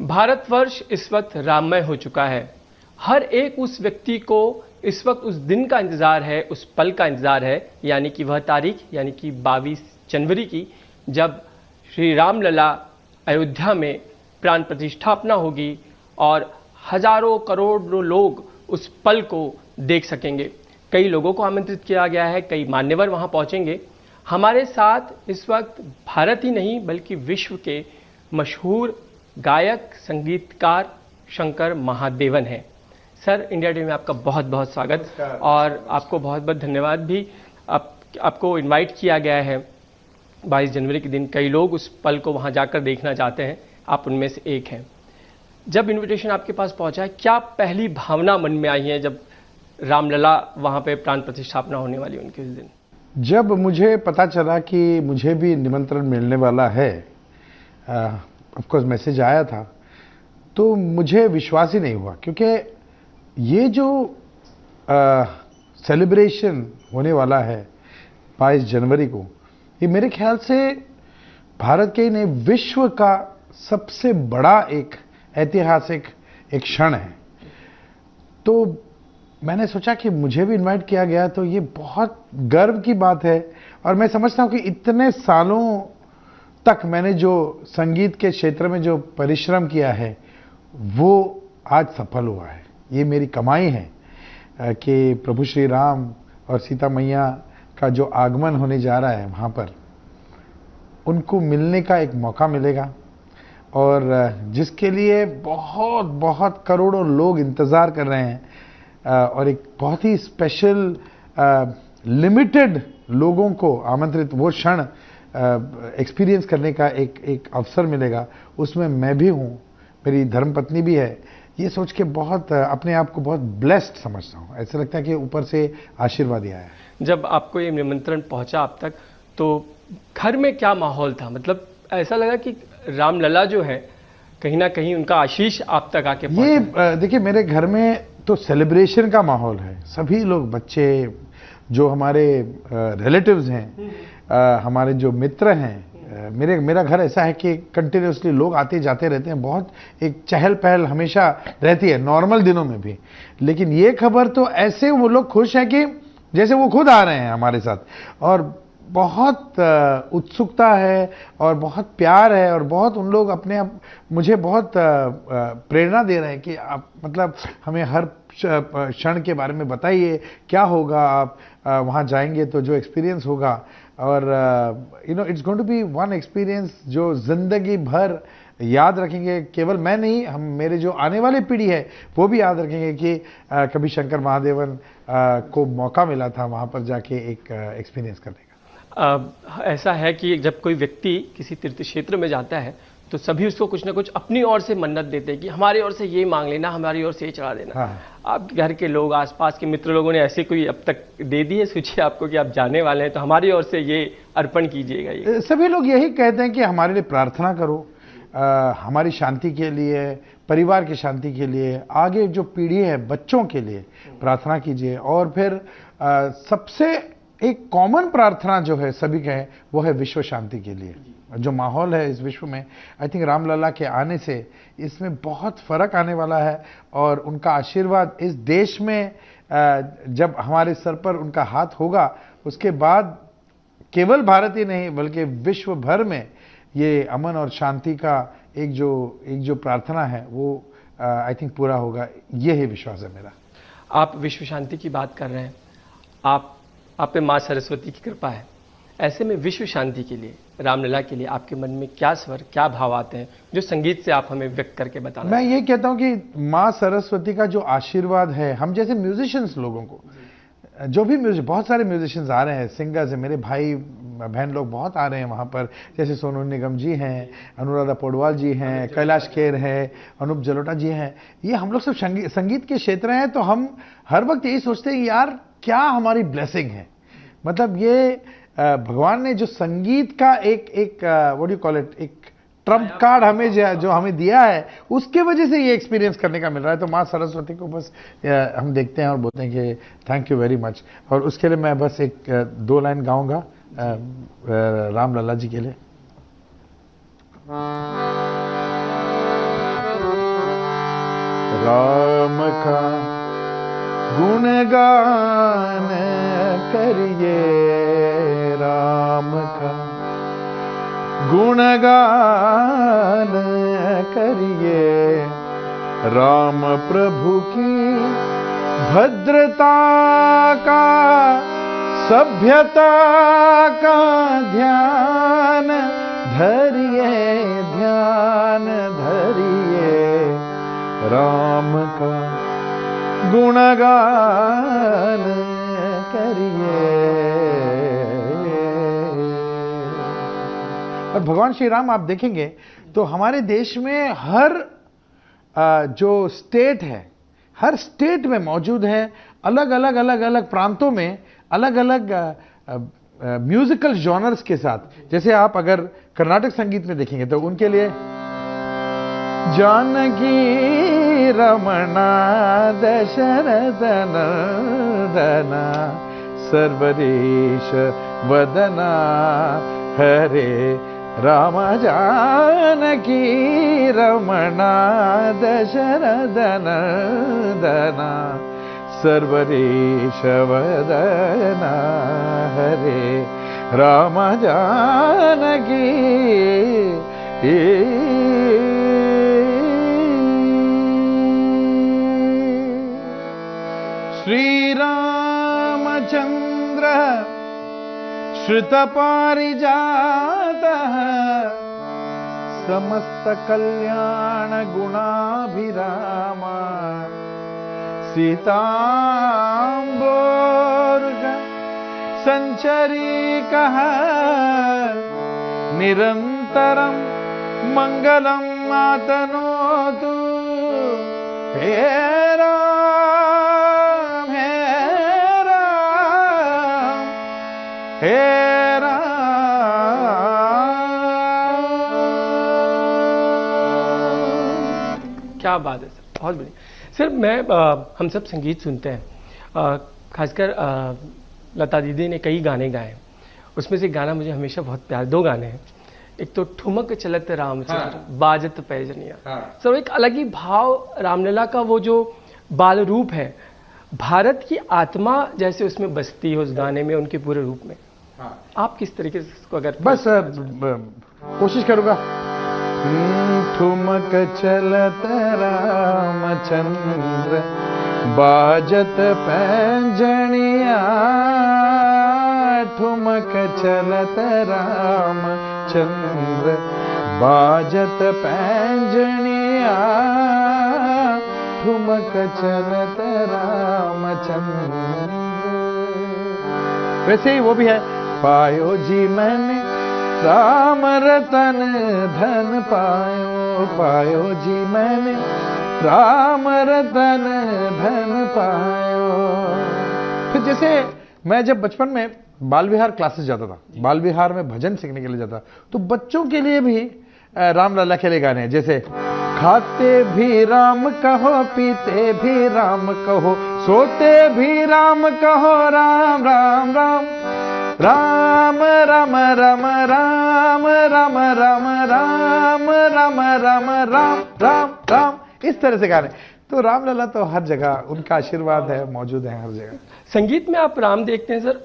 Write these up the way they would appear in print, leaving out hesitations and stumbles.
भारतवर्ष इस वक्त राममय हो चुका है। हर एक उस व्यक्ति को इस वक्त उस दिन का इंतजार है, उस पल का इंतजार है, यानी कि वह तारीख, यानी कि 22 जनवरी की, जब श्री रामलला अयोध्या में प्राण प्रतिष्ठापना होगी और हजारों करोड़ों लोग उस पल को देख सकेंगे। कई लोगों को आमंत्रित किया गया है, कई मान्यवर वहां पहुंचेंगे। हमारे साथ इस वक्त भारत ही नहीं बल्कि विश्व के मशहूर गायक संगीतकार शंकर महादेवन हैं। सर, इंडिया टीवी में आपका बहुत बहुत स्वागत और आपको बहुत बहुत धन्यवाद भी। आपको इनवाइट किया गया है 22 जनवरी के दिन। कई लोग उस पल को वहां जाकर देखना चाहते हैं, आप उनमें से एक हैं। जब इनविटेशन आपके पास पहुंचा है, क्या पहली भावना मन में आई है जब रामलला वहां पे प्राण प्रतिष्ठापना होने वाली उनके उस दिन? जब मुझे पता चला कि मुझे भी निमंत्रण मिलने वाला है, ऑफ कोर्स मैसेज आया था, तो मुझे विश्वास ही नहीं हुआ, क्योंकि ये जो सेलिब्रेशन होने वाला है 22 जनवरी को, ये मेरे ख्याल से भारत के नहीं विश्व का सबसे बड़ा एक ऐतिहासिक एक क्षण है। तो मैंने सोचा कि मुझे भी इनवाइट किया गया, तो ये बहुत गर्व की बात है। और मैं समझता हूं कि इतने सालों तक मैंने जो संगीत के क्षेत्र में जो परिश्रम किया है वो आज सफल हुआ है। ये मेरी कमाई है कि प्रभु श्री राम और सीता मैया का जो आगमन होने जा रहा है, वहाँ पर उनको मिलने का एक मौका मिलेगा, और जिसके लिए बहुत बहुत करोड़ों लोग इंतज़ार कर रहे हैं, और एक बहुत ही स्पेशल लिमिटेड लोगों को आमंत्रित वो क्षण एक्सपीरियंस करने का एक अवसर मिलेगा। उसमें मैं भी हूँ, मेरी धर्मपत्नी भी है। ये सोच के बहुत अपने आप को बहुत ब्लेस्ड समझता हूँ। ऐसा लगता है कि ऊपर से आशीर्वाद ही आया है। जब आपको ये निमंत्रण पहुंचा आप तक, तो घर में क्या माहौल था? मतलब ऐसा लगा कि रामलला जो है कहीं ना कहीं उनका आशीष आप तक आके पहुंचा। ये देखिए, मेरे घर में तो सेलिब्रेशन का माहौल है। सभी लोग, बच्चे, जो हमारे रिलेटिव्स हैं, हमारे जो मित्र हैं, मेरा घर ऐसा है कि कंटिन्यूसली लोग आते जाते रहते हैं। बहुत एक चहल पहल हमेशा रहती है, नॉर्मल दिनों में भी। लेकिन ये खबर तो ऐसे वो लोग खुश हैं कि जैसे वो खुद आ रहे हैं हमारे साथ, और बहुत उत्सुकता है और बहुत प्यार है, और बहुत उन लोग अपने आप मुझे बहुत प्रेरणा दे रहे हैं कि आप मतलब हमें हर क्षण के बारे में बताइए, क्या होगा, आप वहाँ जाएंगे तो जो एक्सपीरियंस होगा। और it's going to be one experience जो जिंदगी भर याद रखेंगे। केवल मैं नहीं, हम मेरे जो आने वाली पीढ़ी है वो भी याद रखेंगे कि कभी शंकर महादेवन को मौका मिला था वहाँ पर जाके एक एक्सपीरियंस करने का। ऐसा है कि जब कोई व्यक्ति किसी तीर्थ क्षेत्र में जाता है तो सभी उसको कुछ ना कुछ अपनी ओर से मन्नत देते हैं कि हमारी ओर से ये मांग लेना, हमारी ओर से ये चढ़ा देना। हाँ। आप घर के लोग, आसपास के मित्र लोगों ने ऐसे कोई अब तक दे दी है सूची आपको कि आप जाने वाले हैं तो हमारी ओर से ये अर्पण कीजिएगा? ये सभी लोग यही कहते हैं कि हमारे लिए प्रार्थना करो, हमारी शांति के लिए, परिवार की शांति के लिए, आगे जो पीढ़ी है बच्चों के लिए प्रार्थना कीजिए। और फिर सबसे एक कॉमन प्रार्थना जो है सभी का है वो है विश्व शांति के लिए। जो माहौल है इस विश्व में, आई थिंक रामलला के आने से इसमें बहुत फर्क आने वाला है, और उनका आशीर्वाद इस देश में जब हमारे सर पर उनका हाथ होगा, उसके बाद केवल भारत ही नहीं बल्कि विश्व भर में ये अमन और शांति का एक जो प्रार्थना है वो आई थिंक पूरा होगा। ये ही विश्वास है मेरा। आप विश्व शांति की बात कर रहे हैं, आप पे माँ सरस्वती की कृपा है। ऐसे में विश्व शांति के लिए, रामलला के लिए आपके मन में क्या स्वर, क्या भाव आते हैं जो संगीत से आप हमें व्यक्त करके बताना? मैं ये कहता हूँ कि माँ सरस्वती का जो आशीर्वाद है, हम जैसे म्यूजिशियंस लोगों को, जो भी बहुत सारे म्यूजिशियंस आ रहे हैं, सिंगर्स हैं, मेरे भाई बहन लोग बहुत आ रहे हैं वहाँ पर, जैसे सोनू निगम जी हैं, अनुराधा पौडवाल जी हैं, कैलाश खेर है, अनूप जलोटा जी हैं। ये हम लोग सब संगीत के क्षेत्र हैं, तो हम हर वक्त यही सोचते हैं यार क्या हमारी ब्लेसिंग है। मतलब ये भगवान ने जो संगीत का एक व्हाट डू कॉल इट, एक ट्रम्प कार्ड हमें जो हमें दिया है, उसके वजह से ये एक्सपीरियंस करने का मिल रहा है। तो माँ सरस्वती को बस हम देखते हैं और बोलते हैं कि थैंक यू वेरी मच। और उसके लिए मैं बस एक 2 लाइन गाऊंगा रामलला जी के लिए। राम का गुणगान करिए, राम का गुणगान करिए। राम प्रभु की भद्रता का, सभ्यता का ध्यान धरिए, ध्यान धरिए। राम का गुणगान करिए। और भगवान श्री राम आप देखेंगे तो हमारे देश में हर जो स्टेट है, हर स्टेट में मौजूद है। अलग अलग प्रांतों में अलग अलग म्यूजिकल जॉनर्स के साथ। जैसे आप अगर कर्नाटक संगीत में देखेंगे तो उनके लिए जानकी रमणा दशरथ नंदना सर्वदेश वदना हरे राम। जानकी रमणा दशरथ नंदना सर्वदेश वदना हरे राम। जानकी श्री रामचंद्र श्रुत पारिजातः समस्त कल्याण गुणाभिरामा सीताम्बोर्ग संचरीकः निरन्तरं मंगलम आतनोतु। हे राम हे राम हे राम। क्या बात है सर, बहुत बढ़िया सर। हम सब संगीत सुनते हैं, खासकर लता दीदी ने कई गाने गाए, उसमें से गाना मुझे हमेशा बहुत प्यार, दो गाने हैं। एक तो ठुमक चलत रामचंद्र, बाजत पैजनिया। सर एक अलग ही भाव रामलला का, वो जो बाल रूप है, भारत की आत्मा जैसे उसमें बसती है उस गाने में, उनके पूरे रूप में। आप किस तरीके से इसको अगर बस कोशिश करूंगा। ठुमक चलत रामचंद्र बाजत पैंजनिया, ठुमक चलत रामचंद्र बाजत पैंजनिया, ठुमक चलत रामचंद्र। वैसे ही वो भी है, पायो जी मैंने राम रतन धन पायो, पायो जी मैंने राम रतन धन पायो। फिर जैसे मैं जब बचपन में बाल विहार क्लासेस जाता था, बाल विहार में भजन सीखने के लिए जाता, तो बच्चों के लिए भी रामलला के लिए गाने हैं। जैसे खाते भी राम कहो, पीते भी राम कहो, सोते भी राम कहो, राम राम राम राम राम राम राम राम राम राम राम राम राम राम राम, इस तरह से गाने। तो रामलला तो हर जगह उनका आशीर्वाद है, मौजूद है हर जगह। संगीत में आप राम देखते हैं सर,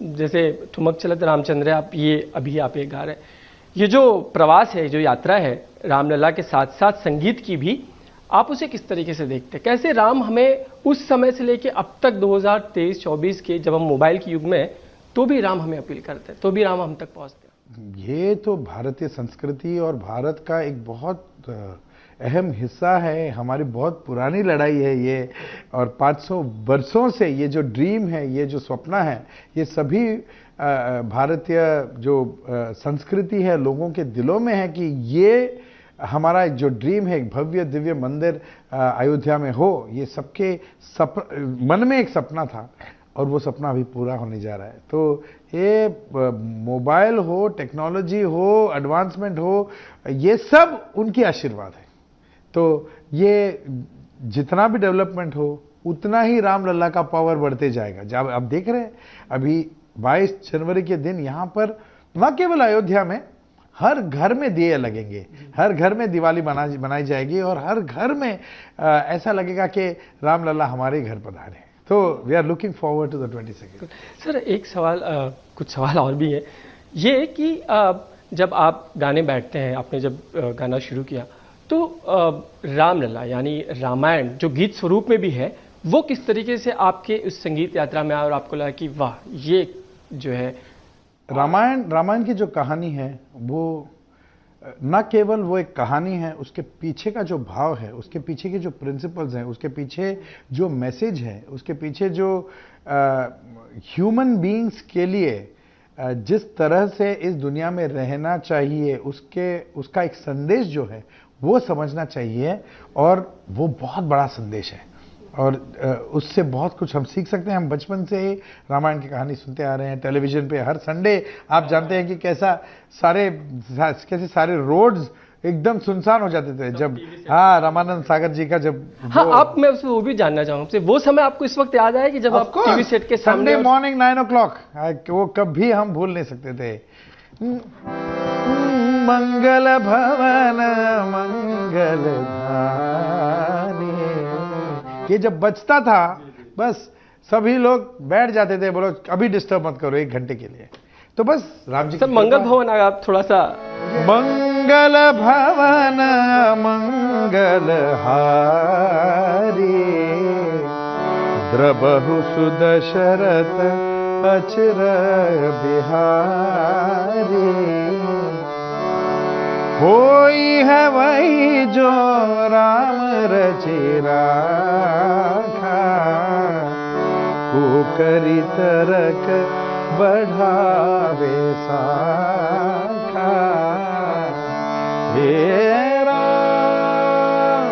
जैसे ठुमक चलत रामचंद्र, आप ये अभी आप ये गा रहे हैं, ये जो प्रवास है, जो यात्रा है रामलला के साथ साथ संगीत की भी, आप उसे किस तरीके से देखते हैं? कैसे राम हमें उस समय से लेके अब तक 2023-24 के, जब हम मोबाइल के युग में हैं, तो भी राम हमें अपील करते हैं, तो भी राम हम तक पहुंचते हैं? ये तो भारतीय संस्कृति और भारत का एक बहुत अहम हिस्सा है, हमारी बहुत पुरानी लड़ाई है ये, और 500 वर्षों से ये जो ड्रीम है, ये जो सपना है, ये सभी भारतीय जो संस्कृति है लोगों के दिलों में है कि ये हमारा जो ड्रीम है, एक भव्य दिव्य मंदिर अयोध्या में हो, ये सबके मन में एक सपना था और वो सपना अभी पूरा होने जा रहा है। तो ये मोबाइल हो, टेक्नोलॉजी हो, एडवांसमेंट हो, ये सब उनकी आशीर्वाद है। तो ये जितना भी डेवलपमेंट हो, उतना ही रामलला का पावर बढ़ते जाएगा। जब आप देख रहे हैं अभी 22 जनवरी के दिन यहाँ पर न केवल अयोध्या में, हर घर में दिए लगेंगे, हर घर में दिवाली बनाई जाएगी और हर घर में ऐसा लगेगा कि रामलला हमारे घर पधारे। तो we are looking forward to the 22nd। Sir एक सवाल, कुछ सवाल और भी है, ये कि जब आप गाने बैठते हैं, आपने जब गाना शुरू किया तो रामलला यानी रामायण जो गीत स्वरूप में भी है, वो किस तरीके से आपके उस संगीत यात्रा में आया और आपको लगा कि वाह ये जो है रामायण की जो कहानी है वो न केवल वो एक कहानी है, उसके पीछे का जो भाव है, उसके पीछे के जो प्रिंसिपल्स हैं, उसके पीछे जो मैसेज है, उसके पीछे जो ह्यूमन बीइंग्स के लिए जिस तरह से इस दुनिया में रहना चाहिए, उसका एक संदेश जो है वो समझना चाहिए। और वो बहुत बड़ा संदेश है और उससे बहुत कुछ हम सीख सकते हैं। हम बचपन से ही रामायण की कहानी सुनते आ रहे हैं, टेलीविजन पे हर संडे आप जानते हैं कि कैसे सारे रोड्स एकदम सुनसान हो जाते थे जब रामानंद सागर जी का जब आप मैं उससे वो भी जानना चाहूंगा, वो समय आपको इस वक्त याद आया कि जब आप टीवी सेट के सामने संडे मॉर्निंग 9 o'clock, वो कभी हम भूल नहीं सकते थे। मंगल भवन मंगल धानी, ये जब बजता था बस सभी लोग बैठ जाते थे, बोलो अभी डिस्टर्ब मत करो 1 घंटे के लिए। तो बस राम जी सर मंगल भवन आप थोड़ा सा मंगल भवन मंगल हारी, द्रबहु सुदशरथ अचर बिहारी, होई है वही जो राम रचि राखा, कुकरी तरक बढ़ावे साखा। हे राम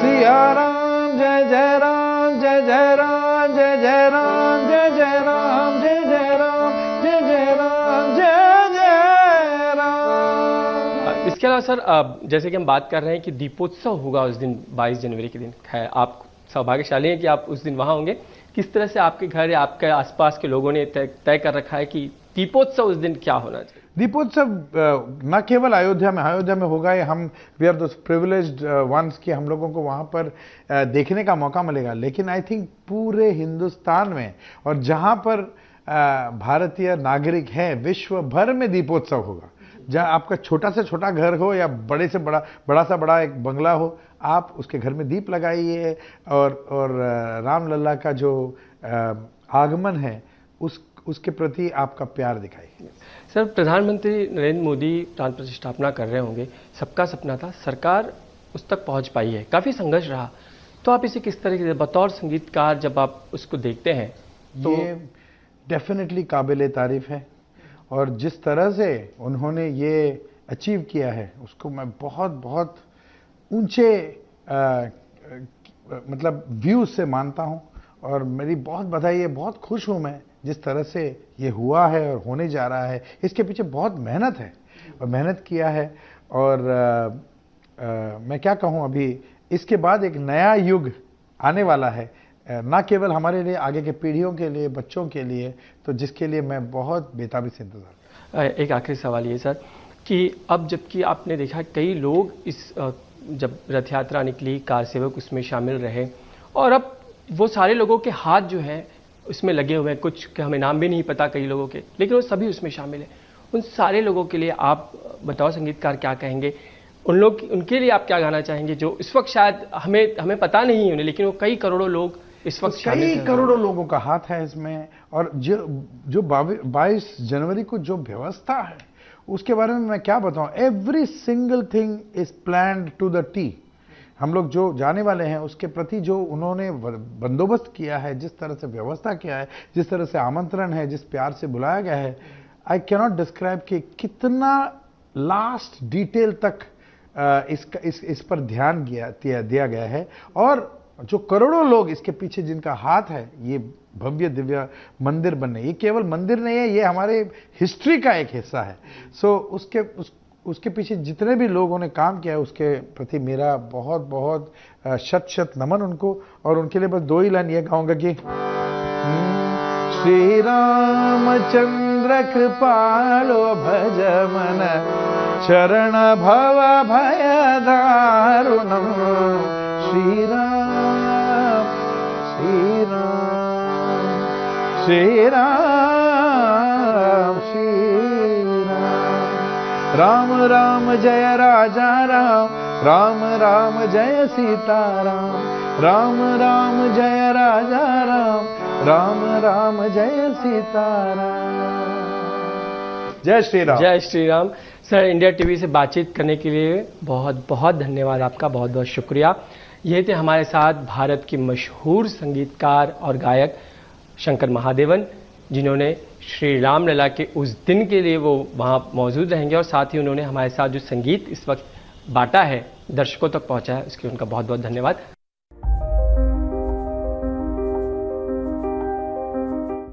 सिया राम जय जय राम, जय जय राम, जय जय राम, जय जय राम, जय जय राम, जय जय राम, जय जय राम। इसके अलावा सर जैसे कि हम बात कर रहे हैं कि दीपोत्सव होगा उस दिन 22 जनवरी के दिन, है आप सौभाग्यशाली हैं कि आप उस दिन वहां होंगे। किस तरह से आपके घर या आपके आसपास के लोगों ने तय कर रखा है कि दीपोत्सव उस दिन क्या होना चाहिए? दीपोत्सव न केवल अयोध्या में होगा, ये हम we are those privileged ones कि हम लोगों को वहां पर देखने का मौका मिलेगा, लेकिन आई थिंक पूरे हिंदुस्तान में और जहां पर भारतीय नागरिक हैं विश्व भर में दीपोत्सव होगा। जहां आपका छोटा से छोटा घर हो या बड़े से बड़ा सा बड़ा एक बंगला हो, आप उसके घर में दीप लगाइए और रामलला का जो आगमन है उसके प्रति आपका प्यार दिखाइए। सर प्रधानमंत्री नरेंद्र मोदी प्राण प्रतिष्ठापना कर रहे होंगे, सबका सपना था, सरकार उस तक पहुंच पाई है, काफी संघर्ष रहा, तो आप इसे किस तरीके से बतौर संगीतकार जब आप उसको देखते हैं तो? ये डेफिनेटली काबिले तारीफ है और जिस तरह से उन्होंने ये अचीव किया है उसको मैं बहुत बहुत ऊंचे मतलब व्यू से मानता हूं और मेरी बहुत बधाई है। बहुत खुश हूं मैं जिस तरह से ये हुआ है और होने जा रहा है। इसके पीछे बहुत मेहनत है और मेहनत किया है और मैं क्या कहूं, अभी इसके बाद एक नया युग आने वाला है, ना केवल हमारे लिए, आगे के पीढ़ियों के लिए, बच्चों के लिए, तो जिसके लिए मैं बहुत बेताबी से इंतजार। एक आखिरी सवाल ये सर कि अब जबकि आपने देखा कई लोग इस जब रथ यात्रा निकली, कार सेवक उसमें शामिल रहे और अब वो सारे लोगों के हाथ जो हैं उसमें लगे हुए हैं, कुछ के हमें नाम भी नहीं पता कई लोगों के, लेकिन वो सभी उसमें शामिल हैं। उन सारे लोगों के लिए आप बताओ संगीतकार क्या कहेंगे? उनके लिए आप क्या गाना चाहेंगे जो इस वक्त शायद हमें पता नहीं है उन्हें, लेकिन वो कई करोड़ों लोग इस वक्त शामिल हैं। कई करोड़ों लोगों का हाथ है इसमें और जो 22 जनवरी को जो व्यवस्था है उसके बारे में मैं क्या बताऊं। Every single thing is planned to the T. हम लोग जो जाने वाले हैं उसके प्रति जो उन्होंने बंदोबस्त किया है, जिस तरह से व्यवस्था किया है, जिस तरह से आमंत्रण है, जिस प्यार से बुलाया गया है, आई कैनॉट डिस्क्राइब कि कितना लास्ट डिटेल तक इस पर ध्यान दिया गया है और जो करोड़ों लोग इसके पीछे जिनका हाथ है ये भव्य दिव्य मंदिर बनने, ये केवल मंदिर नहीं है, ये हमारे हिस्ट्री का एक हिस्सा है। सो उसके पीछे जितने भी लोगों ने काम किया है उसके प्रति मेरा बहुत बहुत शत नमन उनको। और उनके लिए बस 2 ही लाइन ये गाऊंगा कि श्री रामचंद्र कृपालो भज मन चरण भव भय दारुणम श्रीराम श्रीराम श्रीराम श्रीराम राम राम जय राजा राम राम राम जय सीताराम राम राम जय राजा राम राम राम जय सीताराम। जय श्री राम। जय Shri Ram. Sir, India TV से बातचीत करने के लिए बहुत बहुत धन्यवाद आपका, बहुत बहुत शुक्रिया। ये थे हमारे साथ भारत के मशहूर संगीतकार और गायक शंकर महादेवन, जिन्होंने श्री रामलला के उस दिन के लिए वो वहाँ मौजूद रहेंगे और साथ ही उन्होंने हमारे साथ जो संगीत इस वक्त बांटा है, दर्शकों तक पहुँचा है, उसके लिए उनका बहुत बहुत धन्यवाद।